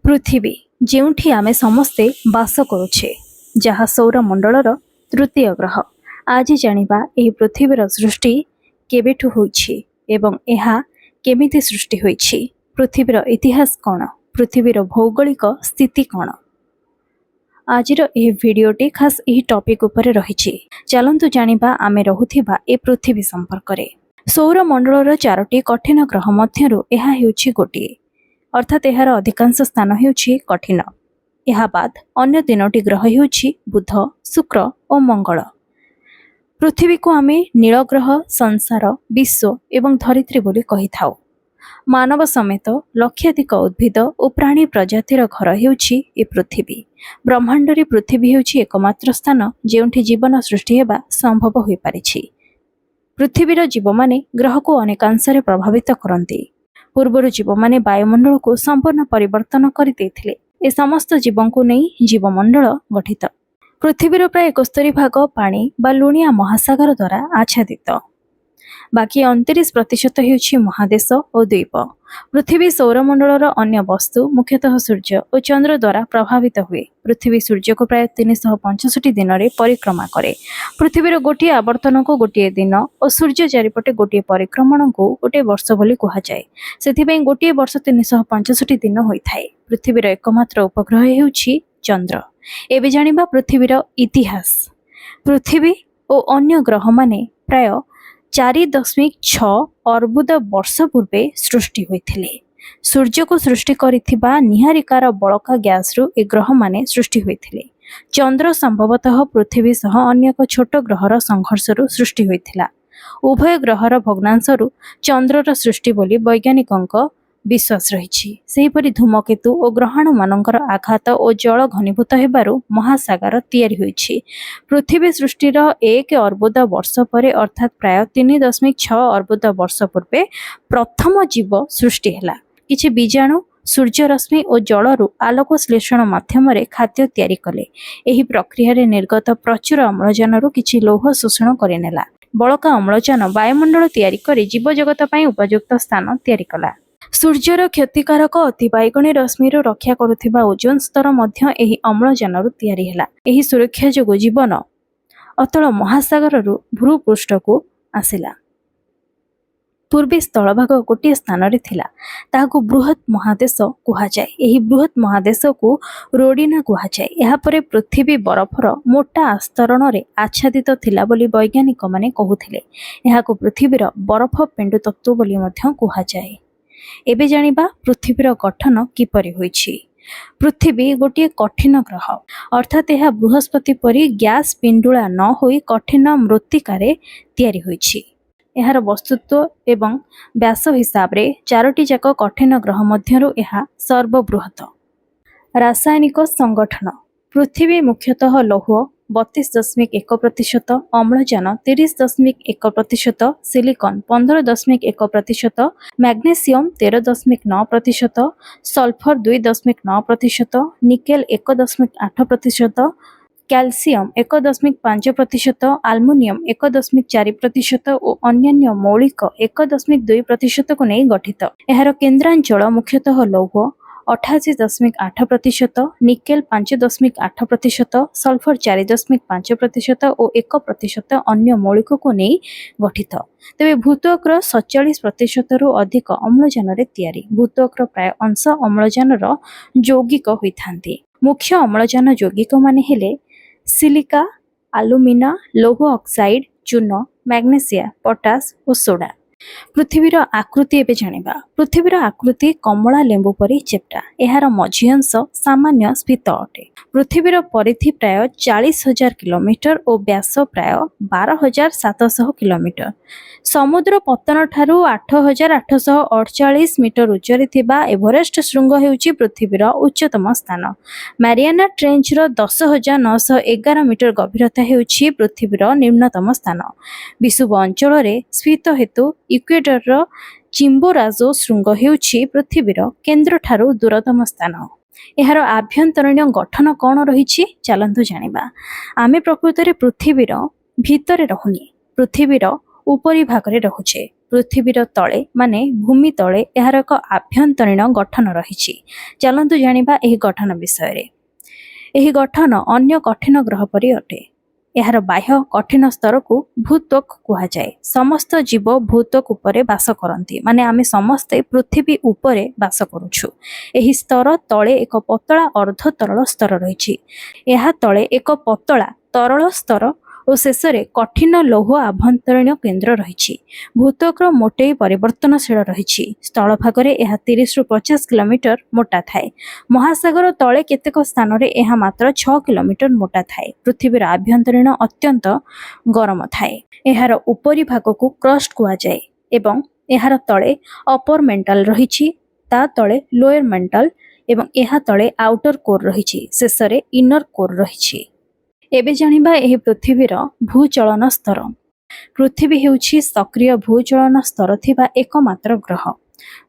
पृथिवी जेउठी आमे समस्ते बास करुछे जहा सौरमंडलर तृतीय ग्रह। आज जानिबा एही पृथिवीर सृष्टि केबेठु होईछि एवं एहा केमिति सृष्टि होईछि। पृथिवीर इतिहास कौन, पृथिवीर भौगोलिक स्थिति कौन। आजिर एही भिडियोटी खास एही टॉपिक उपरे रहिछि। चलंतु जानिबा आमे रहुथिबा ए पृथिवी संपर्करे। सौरमंडलर चारोटी कठिन ग्रह मध्यरु एहा हेउछि गोटिए, अर्थात यार अधिकांश स्थान हेउछि कठिन। यह बाद अन्य तीनोटी ग्रह हेउछि बुध, शुक्र और मंगल। पृथ्वी को आमे नील ग्रह, संसार, विश्व एवं धरित्री बोली कहि थाउ। मानव समेत लक्षाधिक उद्भिद और प्राणी प्रजातिर घर हेउछि ए पृथ्वी। ब्रह्मांडरे पृथ्वी हेउछि एकमात्र स्थान जेउठी जीवन सृष्टि हेबा संभव होई पारिछि। पृथ्वीर जीव माने ग्रह को अनेकांशरे प्रभावित करନ୍ତି। पूर्वर जीव माने वायुमंडल को संपूर्ण परिवर्तन कर देथिले। ए समस्त जीवों को नहीं जीवमंडल गठित। पृथ्वीर प्राय 71 भाग पानी बा लुणिया महासागर द्वारा आच्छादित। बाकी 29% हेउछि महादेश और द्वीप। पृथ्वी सौरमंडलर अन्य वस्तु मुख्यतः सूर्य और चंद्र द्वारा प्रभावित हुए। पृथ्वी सूर्य को प्राय 365 दिन में परिक्रमा करे। पृथ्वीर गोटे आवर्तन को गोटे दिन और सूर्य चारिपटे गोटे परिक्रमण को गोटे वर्ष बोली कहा जाए। सेथिबें गोटे वर्ष 365 दिन होइथाए। पृथ्वीर एकमात्र उपग्रह हेउछि चंद्र। एबे जानिबा पृथ्वीर इतिहास। पृथ्वी और अन्य ग्रह माने प्राय 4.6 अर्बुद वर्ष पूर्वे सृष्टि होइथिले। सूर्य को सृष्टि करिथिबा निहारिकार बळका गैस रु ए ग्रह माने सृष्टि होइथिले। चंद्र संभवतः पृथ्वी सह अन्य एक छोट ग्रहर संघर्ष रु सृष्टि होइथिला। उभय ग्रहर भग्नांश रु चंद्रर सृष्टि बोली वैज्ञानिकଙ୍କ विश्वास रही। सेहीपरि धूमकेतु और ग्रहाणु मानकर आघात और जल घनीभूत हेबारु महासागर तैयारी होइछि। पृथ्वी सृष्टिर 1 अर्बुद वर्ष परे अर्थात प्राय 3.6 अर्बुद वर्ष पूर्वे प्रथम जीव सृष्टि हेला। किछि बीजाणु सूर्य रश्मि और जलरू आलोक श्लेषण माध्यम खाद्य तैयारी कले। एही प्रक्रिया रे निर्गत प्रचुर अम्लजान किछि लौह शोषण करेनेला। बळका अम्लजान वायुमंडल तैयारी करे जीव जगत पई उपयुक्त स्थान तैयारी कला। सूर्यर क्षतिकारक अति बैगणी रश्मि रक्षा करुथिबा ओजोन स्तर मध्य एही अम्लजान तैयारी हेला। एही सुरक्षा जोगु जीवन अतल महासागर भूपृष्ठ को आसिला। पूर्वे स्थलभाग गोटे स्थान रे थिला, ताहाकु बृहत महादेश कुहाजाए। एही बृहत महादेश को रोडिना कुहाजाए। एहा परे पृथ्वी बरफर मोटा आस्तरण रे आच्छादित थिला बोली वैज्ञानिक माने कहुथिले। एहाकु पृथ्वीर बरफ पेंडु तत्व बोली मध्य कुहाजाए। एबे जानिबा पृथ्वीर गठन किपरि होइछि। पृथ्वी गोटे कठिन ग्रह, अर्थात यह बृहस्पति परि गैस पिंडुला न होई कठिन मृत्तिकारे तैयारी होइछि। एहार वस्तुत्व एवं व्यास हिसाब रे 4टी जाक कठिन ग्रह मध्यरु एहा सर्वबृहत। रासायनिक संगठन। पृथ्वी मुख्यतः लौह 32.1%, अम्लजान 30.1%, silicon 15.1%, magnesium 13.9%, sulphur 2.9%, nickel 1.8%, calcium 1.5%, aluminium 1.4% और अन्य मौलिक 1.2% को नहीं गठित। एहार केन्द्रांचल मुख्यतः लौह 88.8%, निकेल 5.8%, सल्फर 4.5% और 1% अन्य मौलिक को नहीं गठित। तेबे भूत्वक्र 47% रु अधिक अम्लजान रे तैयारी। भूत्वक्र प्राय अंश अम्लजान यौगिक होइथांती। मुख्य अम्लजान यौगिक माने हेले सिलिका, आलुमिना, लौह ऑक्साइड, चूर्ण, मैग्नेशिया, पोटास और सोडा। पृथ्वीर आकृति एबे जानिबा। पृथ्वीर आकृति कमला लेंबू परी चेप्टा। एहार मझी अंश सामान्य स्फीत अटे। पृथ्वीर परिधि प्राय 40,000 किलोमीटर और व्यास प्राय 12,700 किलोमीटर। समुद्र पतन ठारू 8,848 मीटर उच्चरे थिबा एवरेस्ट शृंग हेउची पृथ्वीर उच्चतम स्थान। मारियाना ट्रेंच 10,911 मीटर गभीरता हेउची पृथ्वीर निम्नतम स्थान। विषुव अंचल रे स्फीत हेतु इक्वेटर चिम्बोराजो शृंग हेउची पृथ्वीर केन्द्र ठारू दूरतम स्थान। एहार आभ्यंतरीण गठन कौन रही चलतु जानिबा। आमे प्रकृत रे पृथ्वीर भितरे रहुनी, पृथ्वीर उपरी भाग रे रहुचे। पृथ्वीर तले माने भूमि तले यार एक आभ्यंतरीण गठन रही। चलतु जानिबा एही गठन विषय रे। एही गठन अन्य कठिन ग्रह परि अटे। यार बाह्य कठिन स्तर को भूत्वक कुहाଯାଏ। समस्त जीव भूत्वक उपरे बास करती माने आमे समस्ते पृथ्वी उपरे बास करुछु। एही स्तर तले एक पतला अर्ध तरल स्तर रही। यह तले एक पतला तरल स्तर और शेष में कठिन लौह आभ्यंतरीण केन्द्र रही। भूत्वक मोटे परिवर्तनशील रही। स्थल भागरे यह 30 रु 50 किलोमीटर मोटा थाए। महासागर तले केतेक स्थान रे यह मात्र 6 किलोमीटर मोटा थाए। पृथ्वीर आभ्यंतरीण अत्यंत गरम थाए। यार उपरी भाग को क्रस्ट कुहाଯାଏ एवं यार तले अपर मेंटल रही, ता तले लोअर मेंटल एवं यह तले आउटर कोर रही, शेष में इनर कोर रही। एबे जानिबा एही पृथ्वीर भूचलन स्तर। पृथ्वी हेउछि सक्रिय भूचलन स्तर थिबा एकमात्र ग्रह।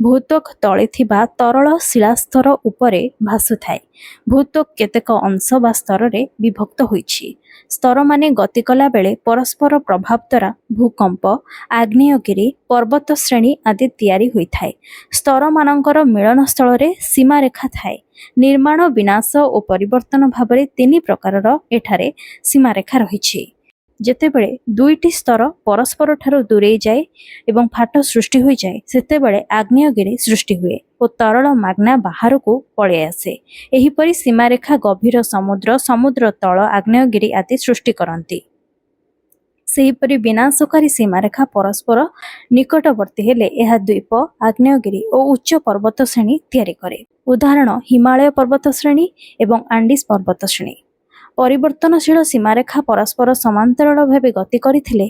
भूत्वक तले थिबा तरल शिलास्तर उपरे भासुथाए। भूत्वक केतेक अंश बा स्तर रे विभक्त होइछि। स्तर माने गति कला बेले परस्पर प्रभाव द्वारा भूकंप, आग्नेयगिरी, पर्वत श्रेणी आदि तैयारी होइथाए। स्तर मानकर मिलन स्थल रे सीमा रेखा थाए। निर्माण, विनाश और परिवर्तन भाव 3 प्रकारर एठारे सीमा रेखा रही। जेतेबेले दुईटी स्तर परस्पर ठारू दूरे जाए एवं फाट सृष्टि हो जाए सेतेबेले आग्नेयगिरी सृष्टि हुए और तरल माग्ना बाहर को पड़े आसे। एहीपरि सीमारेखा गभीर समुद्र, समुद्र तल, आग्नेयगिरी आदि सृष्टि करती। सेहीपरि विनाशकारी सीमारेखा परस्पर निकटवर्ती हेले यह द्वीप, आग्नेयगिरी और उच्च पर्वत श्रेणी तैयारी करे। उदाहरण हिमालय पर्वत श्रेणी एवं आंडीज पर्वत श्रेणी। परिवर्तनशील सीमारेखा परस्पर समांतराल भावे गति करथिले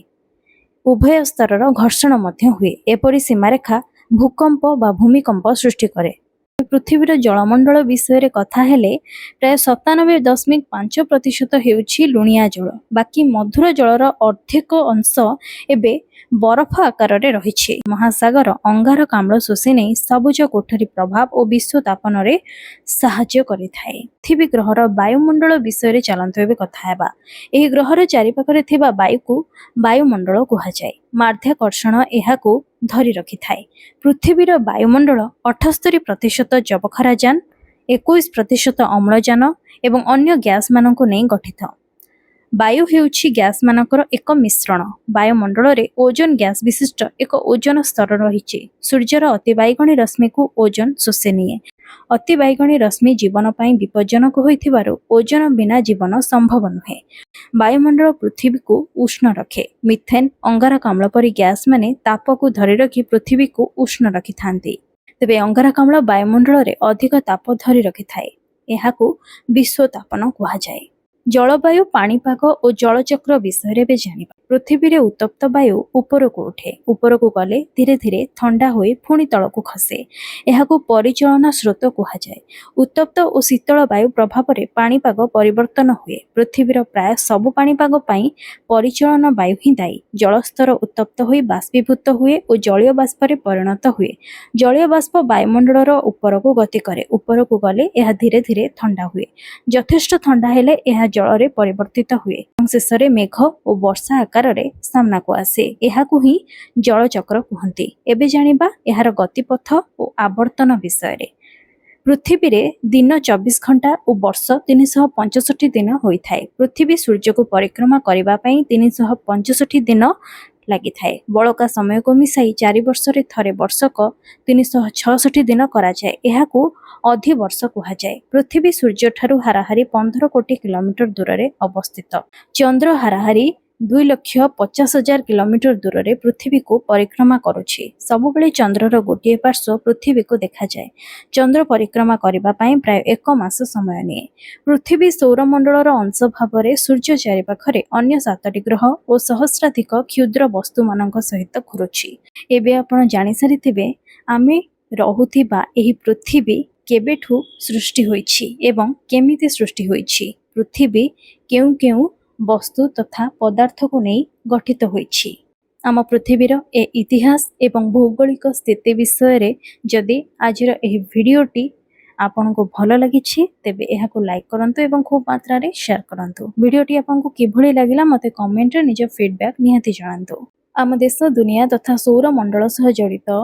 उभय स्तरर घर्षण मध्य हुए। एपरि सीमारेखा भूकंप बा भूमिकंप सृष्टि करे। पृथ्वीर जलमंडल विषय कथा हेले प्राय 97.5% हेउछि लुणिया जल। बाकी मधुर जलर अर्धेक अंश एबे बरफ आकार रे रहिछि। महासागर अंगारकाम्ल शोषि नै सबुज कोठरी प्रभाव और विश्व तापन रे साहाय्य करिथाए। पृथ्वी ग्रहर वायुमंडल विषय चलंतु एबे कथा हेबा। एही ग्रहर चारिपाखरे थिबा वायु को वायुमंडल कुहाଯାଏ। माध्याकर्षण एहाकू धरी रखिथाए। पृथ्वीर वायुमंडल 78% जबखाराजान, 21% अम्लजान एवं अन्य गैस मानक नै गठित। वायु हेउछि गैस मानकर एक मिश्रण। वायुमंडल रे ओजोन गैस विशिष्ट एक ओजोन स्तर रहिछि। सूर्यर अतिबाइगणी रश्मि को ओजोन शोषि निए। अतिबाइगणी रश्मि जीवन पई विपज्जनक होइथिबारु ओजोन बिना जीवन संभव नुहे। वायुमंडल पृथ्वी को उष्ण रखे। मिथेन, अंगारकाम्ल परि गैस माने ताप को धरी रखि पृथ्वी को उष्ण रखिथांती। तेबे अंगारकाम्ल वायुमंडल रे अधिक ताप धरी रखिथाए। एहाकू विश्व तापन कुहाଯାଏ। जलवायु, पाणीपाग और जलचक्र विषय में जानिबा। पृथ्वी रे उत्तप्त वायु ऊपर को उठे। ऊपर को गले धीरे धीरे ठंडा होई पुणी तल को खसे। एहाकू परिचालन स्रोत कुहाଯାଏ। उत्तप्त और शीतल वायु प्रभाव रे पाणीपाग परिवर्तन हुए। पृथ्वीर प्राय सबु पाणीपाग पई परिचालन वायु ही दायी। जलस्तर उत्तप्त होई बाष्पीभूत हुए और जलीय बाष्प रे परिणत हुए। जलीय बाष्प वायुमंडलर ऊपर को गति करे। ऊपर को गले यह धीरे धीरे ठंडा हुए। यथेष्ट ठंडा हेले यह जल रे परिवर्तित हुए। शेष में मेघ और वर्षा आकार रे सामना को आसे। एहाकू ही जलचक्र कहती। एबे जानिबा एहार गतिपथ और आवर्तन विषय रे। पृथ्वी रे दिन 24 घंटा और वर्ष 365 दिन होइथाए। पृथ्वी सूर्य को परिक्रमा करिबा पई 365 दिन लगी थाए। बड़का समय को मिसाई 4 वर्ष रे थरे वर्षक 366 दिन करा जाए। एहाकू अधिवर्ष कुहाଯାଏ। पृथ्वी सूर्य ठारू हाराहारी 15 कोटी किलोमीटर दूर रे अवस्थित। चंद्र हाराहारी 2,50,000 किलोमीटर दूर रे पृथ्वी को परिक्रमा करुछि। सबुबेले चंद्रर गोटिए पार्श्व पृथ्वी को देखा जाए। चंद्र परिक्रमा करिबा पई प्राय 1 मास समय निए। पृथ्वी सौरमंडलर अंश भाव रे सूर्य चारिपाखरे अन्य 7टी ग्रह और सहस्राधिक क्षुद्र वस्तु मानक सहित घुरुछि। एबे आपण जानि सारिथिबे आमे रहुथिबा एही पृथ्वी केबेठू सृष्टि होइछि एवं केमिति सृष्टि होइछि। पृथ्वी केउ केउ वस्तु तथा पदार्थ को नहीं गठित होइछि। आम पृथ्वीर ए इतिहास एवं भौगोलिक स्थिति विषय रे जदि आजिर एही भिडियोटी आपन को भल लागिछि तेबे एहाको लाइक करंतु एवं खूब मात्रा रे शेयर करंतु। भिडियोटी आपन को किभଳି लागिला मते कमेंट रे निज फीडबैक निहाती जणांतु। ଆମ ଦେଶ ଦୁନିଆ ତଥା ସୌରମଣ୍ଡଳ ସହ ଜଡ଼ିତ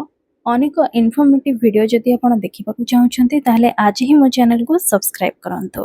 ଅନେକ ଇନଫର୍ମେଟିଭ୍ ଭିଡ଼ିଓ ଯଦି ଆପଣ ଦେଖିବାକୁ ଚାହୁଁଛନ୍ତି ତାହେଲେ ଆଜି ହିଁ ମୋ ଚ୍ୟାନେଲକୁ ସବସ୍କ୍ରାଇବ୍ କରନ୍ତୁ।